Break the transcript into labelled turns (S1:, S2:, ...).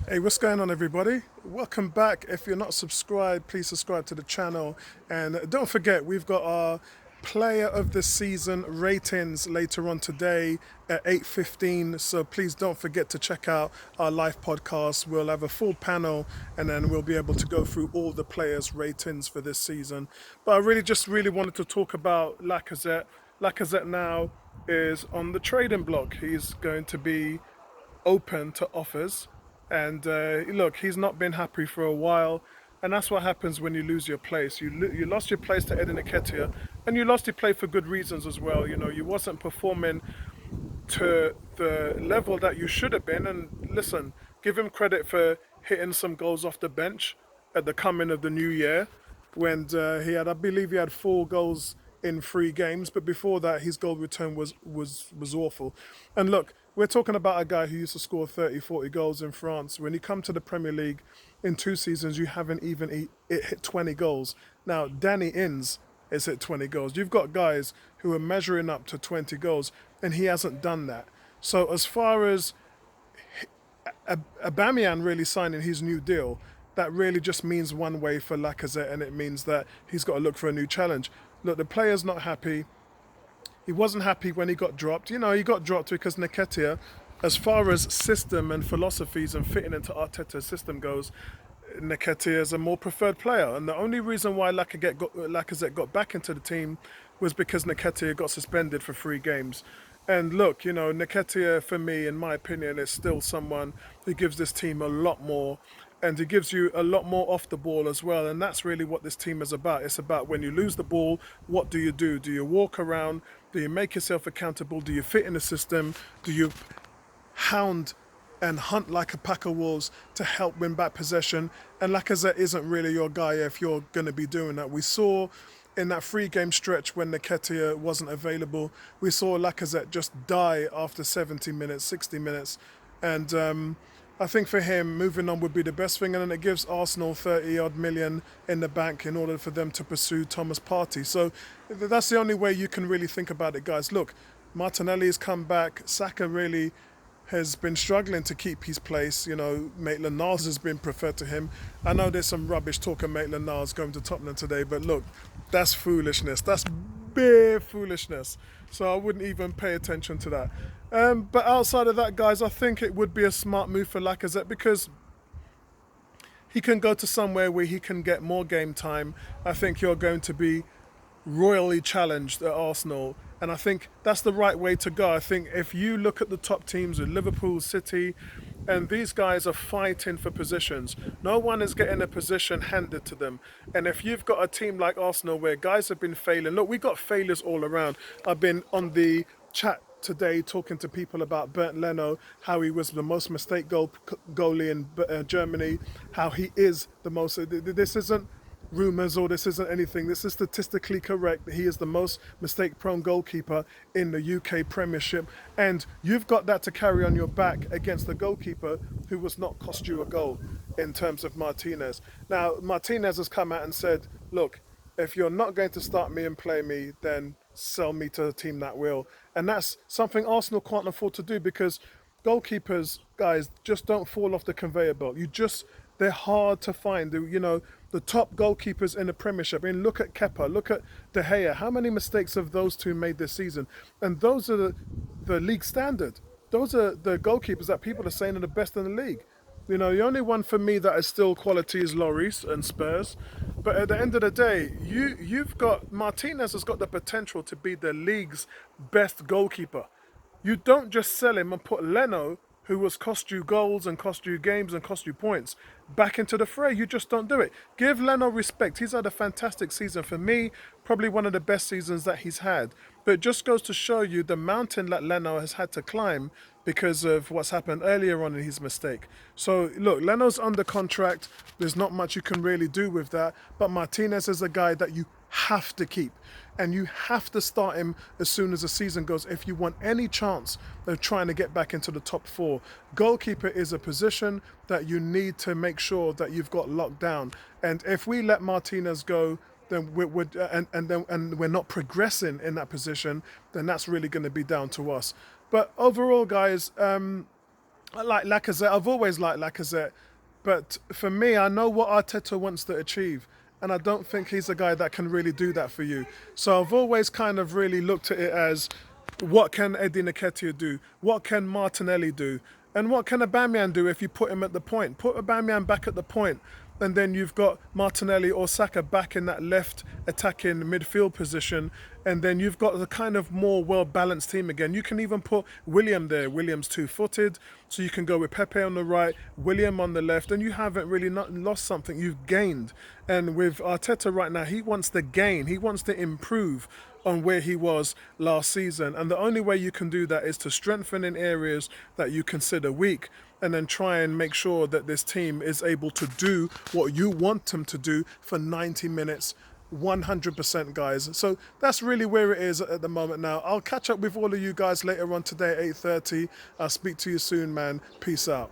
S1: Hey, what's going on, everybody? Welcome back. If you're not subscribed, please subscribe to the channel. And don't forget, we've got our player of the season ratings later on today at 8:15. So please don't forget to check out our live podcast. We'll have a full panel and then we'll be able to go through all the players' ratings for this season. But I really wanted to talk about Lacazette. Lacazette now is on the trading block. He's going to be open to offers. And look, he's not been happy for a while. And that's what happens when you lose your place. You lost your place to Edin Nketiah, and you lost your play for good reasons as well. You know, you wasn't performing to the level that you should have been. And listen, give him credit for hitting some goals off the bench at the coming of the new year when I believe he had 4 goals in 3 games, but before that, his goal return was awful. And look, we're talking about a guy who used to score 30, 40 goals in France. When you come to the Premier League in 2 seasons, you haven't even hit 20 goals. Now, Danny Ings has hit 20 goals. You've got guys who are measuring up to 20 goals, and he hasn't done that. So as far as Aubameyang really signing his new deal, that really just means one way for Lacazette, and it means that he's got to look for a new challenge. Look, the player's not happy. He wasn't happy when he got dropped. You know, he got dropped because Nketiah, as far as system and philosophies and fitting into Arteta's system goes, Nketiah is a more preferred player. And the only reason why Lacazette got back into the team was because Nketiah got suspended for 3 games. And look, you know, Nketiah, for me, in my opinion, is still someone who gives this team a lot more. And he gives you a lot more off the ball as well. And that's really what this team is about. It's about when you lose the ball, what do you do? Do you walk around? Do you make yourself accountable? Do you fit in the system? Do you hound and hunt like a pack of wolves to help win back possession? And Lacazette isn't really your guy if you're going to be doing that. We saw in that 3 game stretch when Nketiah wasn't available, we saw Lacazette just die after 70 minutes, 60 minutes. And I think for him, moving on would be the best thing, and then it gives Arsenal 30 odd million in the bank in order for them to pursue Thomas Partey. So that's the only way you can really think about it, guys. Look, Martinelli has come back. Saka really has been struggling to keep his place. You know, Maitland-Niles has been preferred to him. I know there's some rubbish talk of Maitland-Niles going to Tottenham today, but look, that's foolishness. That's bare foolishness. So I wouldn't even pay attention to that. But outside of that, guys, I think it would be a smart move for Lacazette because he can go to somewhere where he can get more game time. I think you're going to be royally challenged at Arsenal. And I think that's the right way to go. I think if you look at the top teams with Liverpool, City, and these guys are fighting for positions. No one is getting a position handed to them. And if you've got a team like Arsenal where guys have been failing, look, we got failures all around. I've been on the chat today talking to people about Bernd Leno, how he was the most goalie in Germany, how he is the most. This isn't rumours or this isn't anything. This is statistically correct. He is the most mistake-prone goalkeeper in the UK Premiership, and you've got that to carry on your back against the goalkeeper who was not cost you a goal in terms of Martinez. Now, Martinez has come out and said, look, if you're not going to start me and play me, then sell me to a team that will. And that's something Arsenal can't afford to do because goalkeepers, guys, just don't fall off the conveyor belt. They're hard to find. You know, the top goalkeepers in the Premiership. I mean, look at Kepa, look at De Gea. How many mistakes have those two made this season? And those are the league standard. Those are the goalkeepers that people are saying are the best in the league. You know, the only one for me that is still quality is Lloris and Spurs. But at the end of the day, you've got Martinez has got the potential to be the league's best goalkeeper. You don't just sell him and put Leno, who has cost you goals and cost you games and cost you points, back into the fray. You just don't do it. Give Leno respect. He's had a fantastic season. For me, probably one of the best seasons that he's had. But it just goes to show you the mountain that Leno has had to climb because of what's happened earlier on in his mistake. So look, Leno's under contract. There's not much you can really do with that. But Martinez is a guy that you have to keep. And you have to start him as soon as the season goes if you want any chance of trying to get back into the top 4. Goalkeeper is a position that you need to make sure that you've got locked down. And if we let Martinez go, then we're not progressing in that position, then that's really going to be down to us. But overall, guys, I like Lacazette. I've always liked Lacazette, but for me, I know what Arteta wants to achieve, and I don't think he's a guy that can really do that for you. So I've always kind of really looked at it as, what can Eddie Nketiah do? What can Martinelli do? And what can Aubameyang do if you put him at the point? Put Aubameyang back at the point, and then you've got Martinelli or Saka back in that left attacking midfield position, and then you've got the kind of more well-balanced team again. You can even put William there. William's two-footed, so you can go with Pepe on the right, William on the left, and you haven't really not lost something. You've gained. And with Arteta right now, he wants to gain. He wants to improve on where he was last season. And the only way you can do that is to strengthen in areas that you consider weak, and then try and make sure that this team is able to do what you want them to do for 90 minutes, 100%, guys. So that's really where it is at the moment now. I'll catch up with all of you guys later on today at 8:30. I'll speak to you soon, man. Peace out.